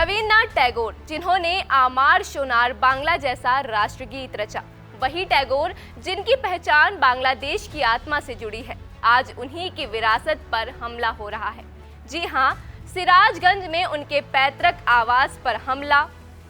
रवींद्रनाथ टैगोर, जिन्होंने आमार शोनार बांग्ला जैसा राष्ट्रगीत रचा, वही टैगोर जिनकी पहचान बांग्लादेश की आत्मा से जुड़ी है, आज उन्हीं की विरासत पर हमला हो रहा है। जी हाँ, सिराजगंज में उनके पैतृक आवास पर हमला,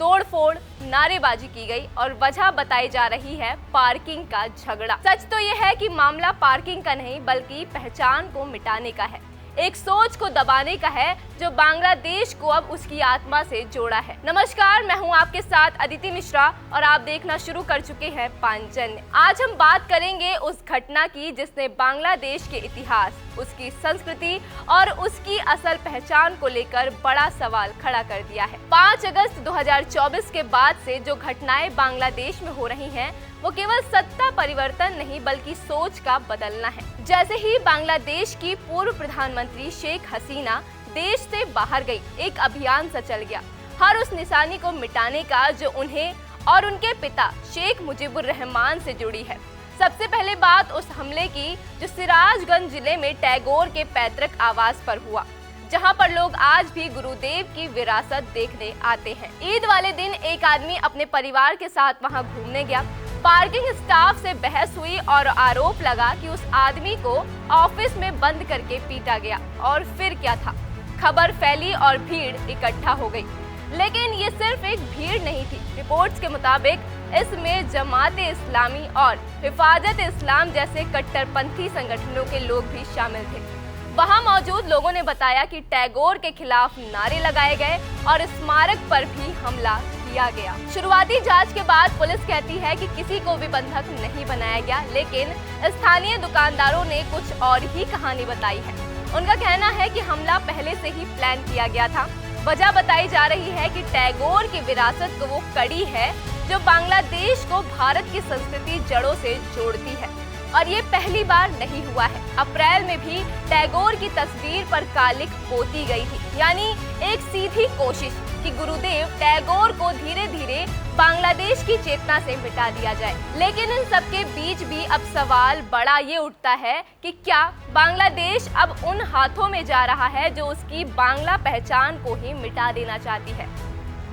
तोड़फोड़, नारेबाजी की गई और वजह बताई जा रही है पार्किंग का झगड़ा। सच तो यह है कि मामला पार्किंग का नहीं बल्कि पहचान को मिटाने का है, एक सोच को दबाने का है जो बांग्लादेश को अब उसकी आत्मा से जोड़ा है। नमस्कार, मैं हूं आपके साथ अदिति मिश्रा और आप देखना शुरू कर चुके हैं पांचजन्य। आज हम बात करेंगे उस घटना की जिसने बांग्लादेश के इतिहास, उसकी संस्कृति और उसकी असल पहचान को लेकर बड़ा सवाल खड़ा कर दिया है। 5 अगस्त 2024 के बाद से जो घटनाएं बांग्लादेश में हो रही हैं, वो केवल सत्ता परिवर्तन नहीं बल्कि सोच का बदलना है। जैसे ही बांग्लादेश की पूर्व प्रधानमंत्री शेख हसीना देश से बाहर गई, एक अभियान सा चल गया, हर उस निशानी को मिटाने का जो उन्हें और उनके पिता शेख मुजीबुर रहमान से जुड़ी है। सबसे पहले बात उस हमले की जो सिराजगंज जिले में टैगोर के पैतृक आवास पर हुआ, जहां पर लोग आज भी गुरुदेव की विरासत देखने आते हैं। ईद वाले दिन एक आदमी अपने परिवार के साथ वहां घूमने गया। पार्किंग स्टाफ से बहस हुई और आरोप लगा कि उस आदमी को ऑफिस में बंद करके पीटा गया। और फिर क्या था, खबर फैली और भीड़ इकट्ठा हो गई। लेकिन ये सिर्फ एक भीड़ नहीं थी। रिपोर्ट्स के मुताबिक इसमें जमाते इस्लामी और हिफाजत इस्लाम जैसे कट्टरपंथी संगठनों के लोग भी शामिल थे। वहां मौजूद लोगों ने बताया कि टैगोर के खिलाफ नारे लगाए गए और स्मारक पर भी हमला किया गया। शुरुआती जांच के बाद पुलिस कहती है कि किसी को भी बंधक नहीं बनाया गया, लेकिन स्थानीय दुकानदारों ने कुछ और ही कहानी बताई है। उनका कहना है कि हमला पहले से ही प्लान किया गया था। वजह बताई जा रही है कि टैगोर की विरासत को वो कड़ी है जो बांग्लादेश को भारत की संस्कृति जड़ों से जोड़ती है, और ये पहली बार नहीं हुआ है। अप्रैल में भी टैगोर की तस्वीर पर कालिक पोती गई थी, यानी एक सीधी कोशिश कि गुरुदेव टैगोर को धीरे धीरे बांग्लादेश की चेतना से मिटा दिया जाए। लेकिन इन सबके बीच भी अब सवाल बड़ा ये उठता है कि क्या बांग्लादेश अब उन हाथों में जा रहा है जो उसकी बांग्ला पहचान को ही मिटा देना चाहती है।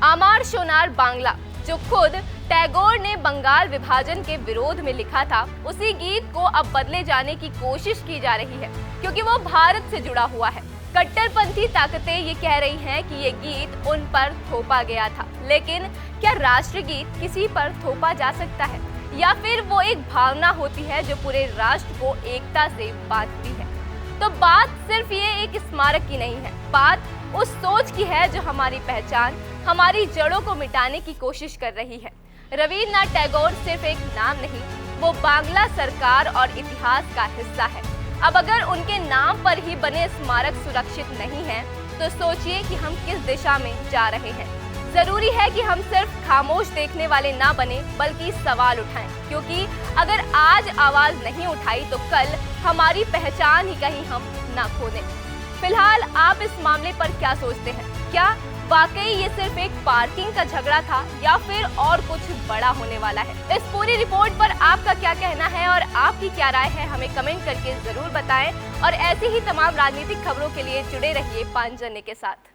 आमार शोनार बांग्ला, जो खुद टैगोर ने बंगाल विभाजन के विरोध में लिखा था, उसी गीत को अब बदले जाने की कोशिश की जा रही है क्योंकि वो भारत से जुड़ा हुआ है। कट्टरपंथी ताकतें ये कह रही हैं कि ये गीत उन पर थोपा गया था, लेकिन क्या राष्ट्रगीत किसी पर थोपा जा सकता है, या फिर वो एक भावना होती है जो पूरे राष्ट्र को एकता से बांधती है? तो बात सिर्फ ये एक स्मारक की नहीं है, बात उस सोच की है जो हमारी पहचान, हमारी जड़ों को मिटाने की कोशिश कर रही है। रवींद्रनाथ टैगोर सिर्फ एक नाम नहीं, वो बांग्ला सरकार और इतिहास का हिस्सा है। अब अगर उनके नाम पर ही बने स्मारक सुरक्षित नहीं है, तो सोचिए कि हम किस दिशा में जा रहे हैं। जरूरी है कि हम सिर्फ खामोश देखने वाले ना बने बल्कि सवाल उठाएं, क्योंकि अगर आज आवाज नहीं उठाई तो कल हमारी पहचान ही कहीं हम ना खो दें। फिलहाल आप इस मामले पर क्या सोचते हैं? क्या वाकई ये सिर्फ एक पार्किंग का झगड़ा था या फिर और कुछ बड़ा होने वाला है? इस पूरी रिपोर्ट पर आपका क्या कहना है और आपकी क्या राय है, हमें कमेंट करके जरूर बताएं। और ऐसी ही तमाम राजनीतिक खबरों के लिए जुड़े रहिए पांचजन्य के साथ।